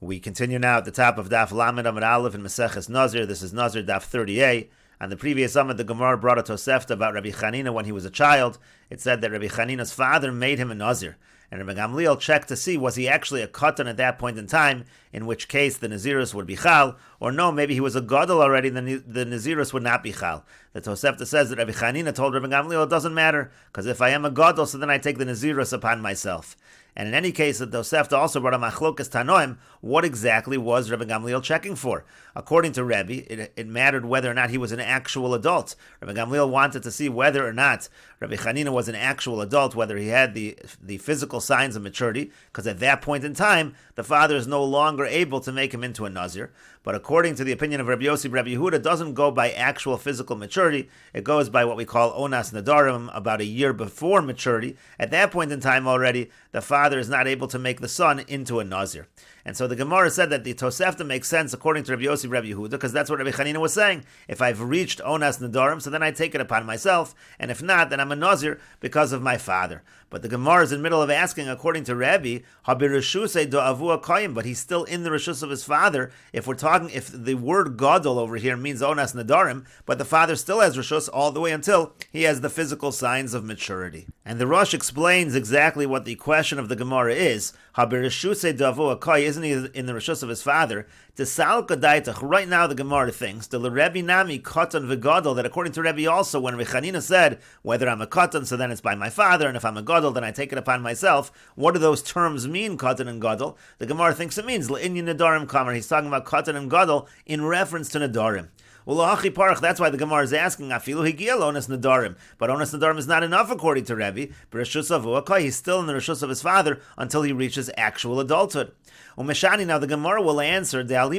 We continue now at the top of Daf Lamed Amud Aleph in Maseches Nazir. This is Nazir Daf 38. On the previous Amud, the Gemara brought a Tosefta about Rabbi Chanina when he was a child. It said that Rabbi Chanina's father made him a Nazir. And Rabbi Gamliel checked to see, was he actually a Katan at that point in time, in which case the Nazirus would be Chal, or no, maybe he was a Gadol already, and the Nazirus would not be Chal. The Tosefta says that Rabbi Chanina told Rabbi Gamliel, it doesn't matter, because if I am a Gadol, so then I take the Nazirus upon myself. And in any case, the Tosefta also brought a Machlokas Tanoim. What exactly was Rabbi Gamliel checking for? According to Rebbe, it mattered whether or not he was an actual adult. Rabbi Gamliel wanted to see whether or not Rabbi Chanina was an actual adult, whether he had the physical signs of maturity, because at that point in time, the father is no longer able to make him into a Nazir. But according to the opinion of Rabbi Yossi, Rabbi Yehuda, it doesn't go by actual physical maturity. It goes by what we call Onas Nadarim, about a year before maturity. At that point in time already, the father is not able to make the son into a Nazir. And so the Gemara said that the Tosefta makes sense according to Rabbi Yossi, Rabbi Yehuda, because that's what Rabbi Chanina was saying. If I've reached Onas Nadarim, so then I take it upon myself, and if not, then I'm a Nazir because of my father. But the Gemara is in the middle of asking, according to Rabbi, but he's still in the Rishus of his father. If the word Gadol over here means Onas Nadarim, but the father still has Rishus all the way until he has the physical signs of maturity. And the Rosh explains exactly what the question of the Gemara is. Isn't he in the Rishus of his father? Right now the Gemara thinks that Rebbe Nami Katan v'Gadol, that according to Rebbe also, when Rabbi Chanina said, whether I'm a Katan, so then it's by my father, and if I'm a Gadol, then I take it upon myself. What do those terms mean, Katan and Gadol? The Gemara thinks it means L'inyan Nadarim Kamer. He's talking about Katan and Gadol in reference to Nadarim. That's why the Gemara is asking, Afilu Higiel Onas Nadarim. But Onas Nadarim is not enough according to Rebbe. He's still in the Rishus of his father until he reaches actual adulthood. Now the Gemara will answer, that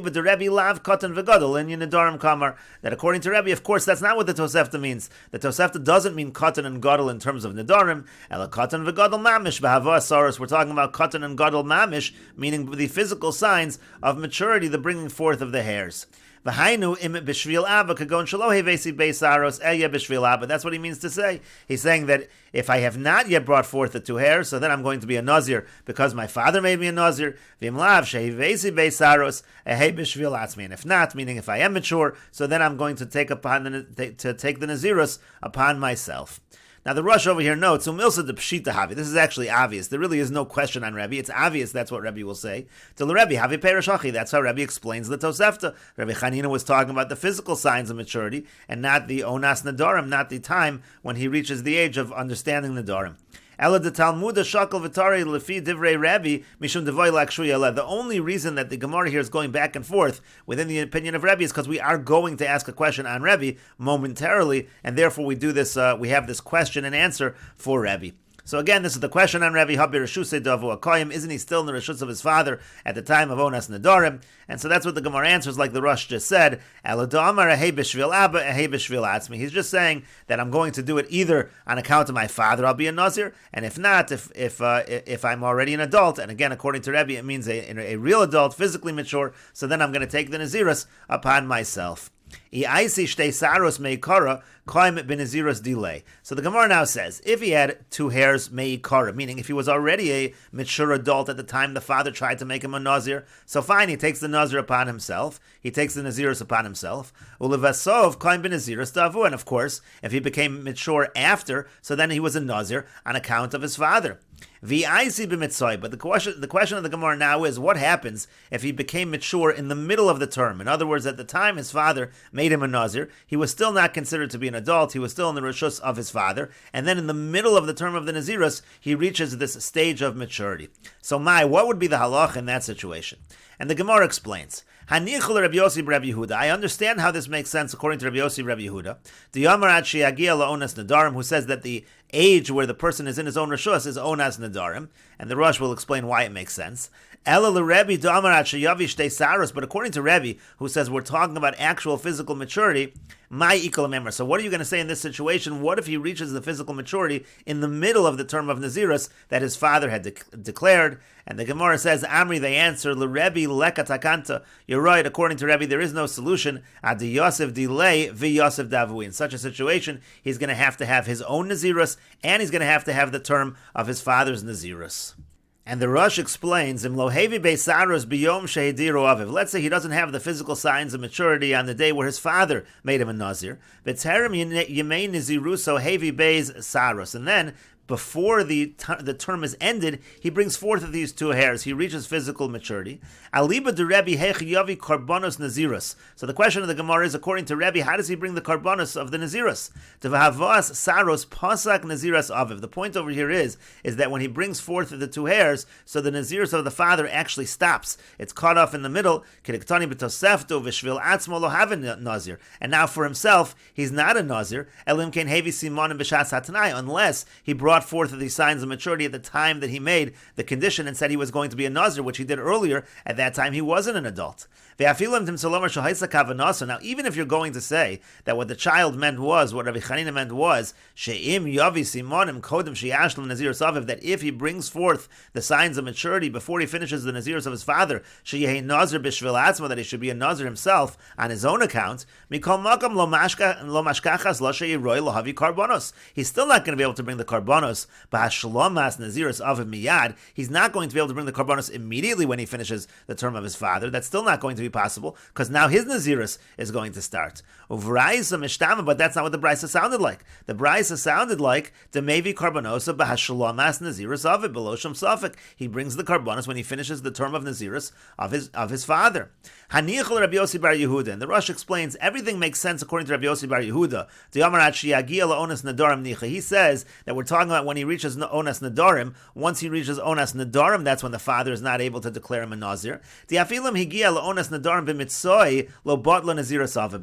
according to Rebbe, of course, that's not what the Tosefta means. The Tosefta doesn't mean Katan and Gadol in terms of Nadarim. Katan v'Gadol mamish b'hava. We're talking about Katan and Gadol mamish, meaning the physical signs of maturity, the bringing forth of the hairs. That's what he means to say. He's saying that if I have not yet brought forth the two hairs, so then I'm going to be a Nazir because my father made me a Nazir. And if not, meaning if I am mature, so then I'm going to take the Nazirus upon myself. Now the Rosh over here notes, Umilsa de Pshita Havi. This is actually obvious. There really is no question on Rebbe. It's obvious that's what Rebbe will say. To the Rebbe, Havi Perishachi. That's how Rebbe explains the Tosefta. Rebbe Chanina was talking about the physical signs of maturity and not the Onas Nadarim, not the time when he reaches the age of understanding Nadarim. The only reason that the Gemara here is going back and forth within the opinion of Rebbe is because we are going to ask a question on Rebbe momentarily, and therefore we do this. We have this question and answer for Rebbe. So again, this is the question on Rebbe. Isn't he still in the Rishus of his father at the time of Onas Nadarim? And so that's what the Gemara answers, like the Rosh just said. He's just saying that I'm going to do it either on account of my father, I'll be a Nazir, and if not, if I'm already an adult, and again, according to Rebbe, it means a real adult, physically mature, so then I'm going to take the Nazirus upon myself. So the Gemara now says, if he had two hairs meikara, meaning if he was already a mature adult at the time the father tried to make him a Nazir, so fine, he takes the Nazir upon himself, he takes the Nazirus upon himself, and of course, if he became mature after, so then he was a Nazir on account of his father. But the question of the Gemara now is, what happens if he became mature in the middle of the term? In other words, at the time his father made him a Nazir, he was still not considered to be an adult, he was still in the Rishus of his father, and then in the middle of the term of the Nazirus, he reaches this stage of maturity. So what would be the halach in that situation? And the Gemara explains, I understand how this makes sense according to Rabbi Yossi Rabbi Yehuda. The Yamarat Sheyagia Onas Nadarim, who says that the age where the person is in his own Rishus is Onas Nadarim, and the Rosh will explain why it makes sense. But according to Rebbe, who says we're talking about actual physical maturity, so what are you going to say in this situation? What if he reaches the physical maturity in the middle of the term of Nazirus that his father had declared? And the Gemara says, Amri, they answer, L'Rebbe lekatakanta. You're right, according to Rebbe, there is no solution. Adi Yosef delay vi Yosef davui. In such a situation, he's going to have his own Nazirus, and he's going to have the term of his father's Nazirus. And the Rosh explains, let's say he doesn't have the physical signs of maturity on the day where his father made him a Nazir. And then, before the term is ended, he brings forth of these two hairs. He reaches physical maturity. So the question of the Gemara is, according to Rebbe, how does he bring the karbanos of the Nazirus? The point over here is that when he brings forth the two hairs, so the Nazirus of the father actually stops. It's cut off in the middle. And now for himself, he's not a Nazir, unless he brought forth of these signs of maturity at the time that he made the condition and said he was going to be a Nazir, which he did earlier. At that time, he wasn't an adult. Now, even if you're going to say that what the child meant was, what Rabbi Chanina meant was, that if he brings forth the signs of maturity before he finishes the Nazirus of his father, that he should be a Nazir himself on his own account, he's still not going to be able to bring the karbanos. He's not going to be able to bring the karbanos immediately when he finishes the term of his father. That's still not going to be possible, because now his Nazirus is going to start. But that's not what the Brisa sounded like. The Brisa sounded like the Mevi Karbonosa b'hashlomas Nazirus aviv below shom safek. He brings the karbonos when he finishes the term of Nazirus of his father. Hanichol Rabbi Yossi bar Yehuda, and the Rosh explains everything makes sense according to Rabbi Yossi bar Yehuda. He says that we're talking about when he reaches Onas Nadarim. Once he reaches Onas Nadarim, that's when the father is not able to declare him a Nazir.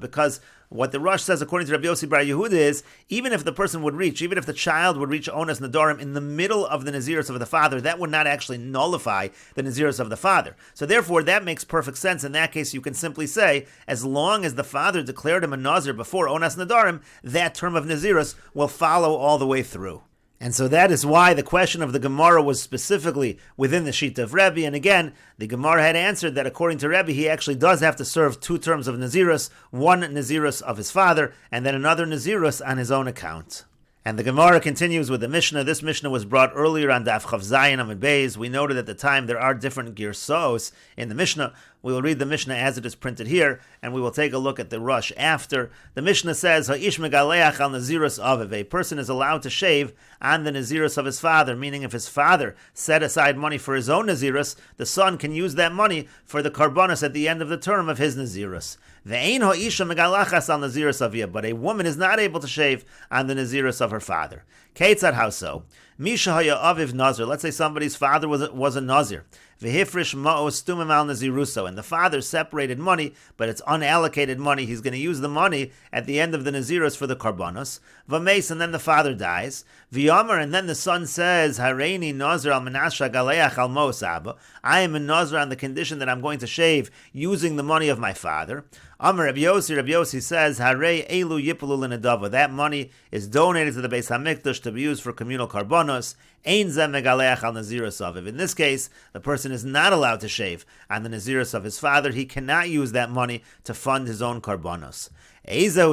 Because what the Rosh says, according to Rabbi Yossi bar Yehuda, is even if the child would reach Onas Nadarim in the middle of the Nazirus of the father, that would not actually nullify the Nazirus of the father. So therefore, that makes perfect sense. In that case, you can simply say, as long as the father declared him a Nazir before Onas Nadarim, that term of Nazirus will follow all the way through. And so that is why the question of the Gemara was specifically within the Shita of Rebbe. And again, the Gemara had answered that according to Rebbe, he actually does have to serve two terms of Nazirus, one Nazirus of his father, and then another Nazirus on his own account. And the Gemara continues with the Mishnah. This Mishnah was brought earlier on Daf Chav Zayin Amud Beis. We noted at the time there are different girsos in the Mishnah. We will read the Mishnah as it is printed here, and we will take a look at the Rush after. The Mishnah says, Ha'ish megaleach al Nazirus aviv. A person is allowed to shave on the Nazirus of his father, meaning if his father set aside money for his own Nazirus, the son can use that money for the karbanos at the end of the term of his Nazirus. Ve'ein ha'isha megalachas al Nazirus aviyah. But a woman is not able to shave on the Nazirus of her father. Keitzad, how so? Misha haya aviv Nazir. Let's say somebody's father was a Nazir. V'hifrish ma'os tumim al Naziruso. And the father separated money, but it's unallocated money. He's going to use the money at the end of the Nazirus for the karbanos. V'meis, and then the father dies. V'yomer, and then the son says, Hareini Nazir al menasha galeach al mos abba. I am a Nazir on the condition that I'm going to shave using the money of my father. Amar Rabbi Yossi says, Harei elu yipulu l'nedava. That money is donated to the Beis Hamikdash to be used for communal karbanos. Ein zeh megaleach al Nazirus aviv. In this case, the person is not allowed to shave on the Nazirus of his father. He cannot use that money to fund his own karbanos. Now,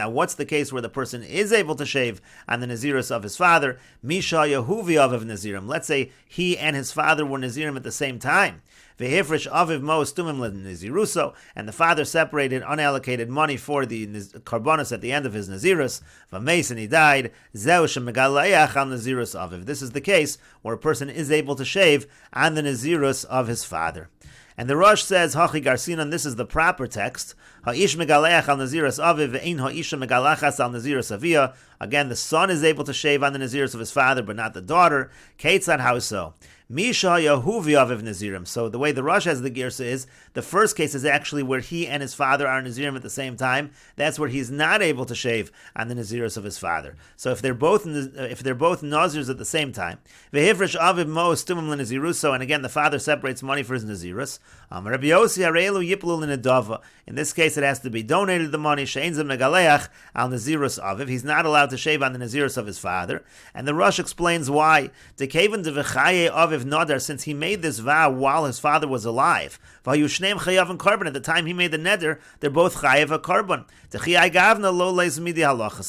what's the case where the person is able to shave on the Nazirus of his father? Misha Yehuvi aviv Nazirim. Let's say he and his father were Nazirim at the same time. Vehifrish aviv mo stumim Naziruso, and the father separated unallocated money for the karbonos at the end of his Nazirus. V'meis, and he died. Zeu shemegaleach al Nazirus aviv. This is the case where a person is able to shave on the Nazirus of his father. And the Rosh says, Hachi Garsinan, this is the proper text. Ha'ish megaleach al Nazirus aviv, ve'ein ha'isha megalachas al Nazirus aviyah. Again, the son is able to shave on the Nazirus of his father, but not the daughter. Keitzad, how so? Misha Yehuvi aviv Nazirim. So the way the Rosh has the girsa is, the first case is actually where he and his father are Nazirim at the same time. That's where he's not able to shave on the Nazirus of his father. So if they're both Nazirs at the same time, vehifresh aviv mo stumim l'Naziruso, and again the father separates money for his Nazirus. Rabbi Yossi harelu yiplu l'nedava. In this case, it has to be donated the money. She'ein zeh megaleach al Nazirus aviv. He's not allowed to shave on the Nazirus of his father, and the Rosh explains why. Dekevan devechaye aviv Aviv Nadar, since he made this vow while his father was alive. Vayushneim chayav and carbon. At the time he made the neder, they're both chayav a carbon. So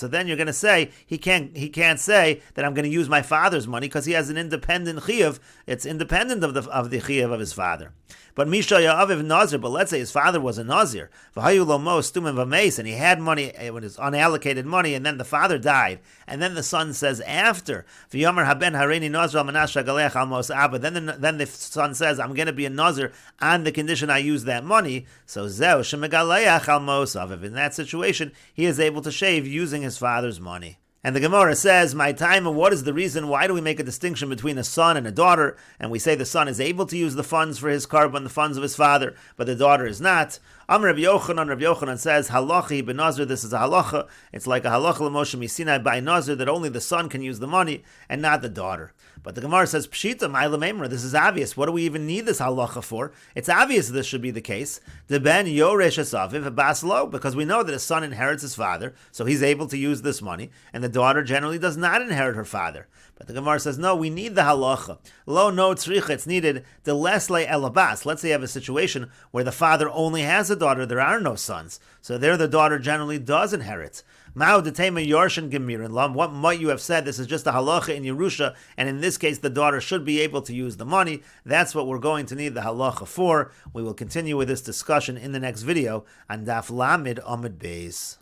then you're going to say he can't say that I'm going to use my father's money because he has an independent chayav. It's independent of the chayav of his father. But Mishaya Aviv Nazir, but let's say his father was a Nazir, and he had money, it was unallocated money, and then the father died, and then the son says after, then the son says, I'm going to be a Nazir on the condition I use that money, so in that situation, he is able to shave using his father's money. And the Gemara says, my time, what is the reason? Why do we make a distinction between a son and a daughter? And we say the son is able to use the funds for his carbon, the funds of his father, but the daughter is not. Rabbi Yochanan says, halachi benazir, this is a halacha. It's like a halacha l'Moshe Misinai by nazir, that only the son can use the money and not the daughter. But the Gemara says, pshita ma'ila memra, this is obvious. What do we even need this halacha for? It's obvious this should be the case. The ben yoresh asaviv baslo, because we know that a son inherits his father, so he's able to use this money, and the daughter generally does not inherit her father. But the Gemara says, no, we need the halacha. Lo no tzricha, it's needed. The lesle elabas. Let's say you have a situation where the father only has a daughter, there are no sons. So there the daughter generally does inherit. Mao detema yorshin gemirin lam. What might you have said? This is just a halacha in Yerusha, and in this case the daughter should be able to use the money. That's what we're going to need the halacha for. We will continue with this discussion in the next video on Daf Lamed Amud Beis.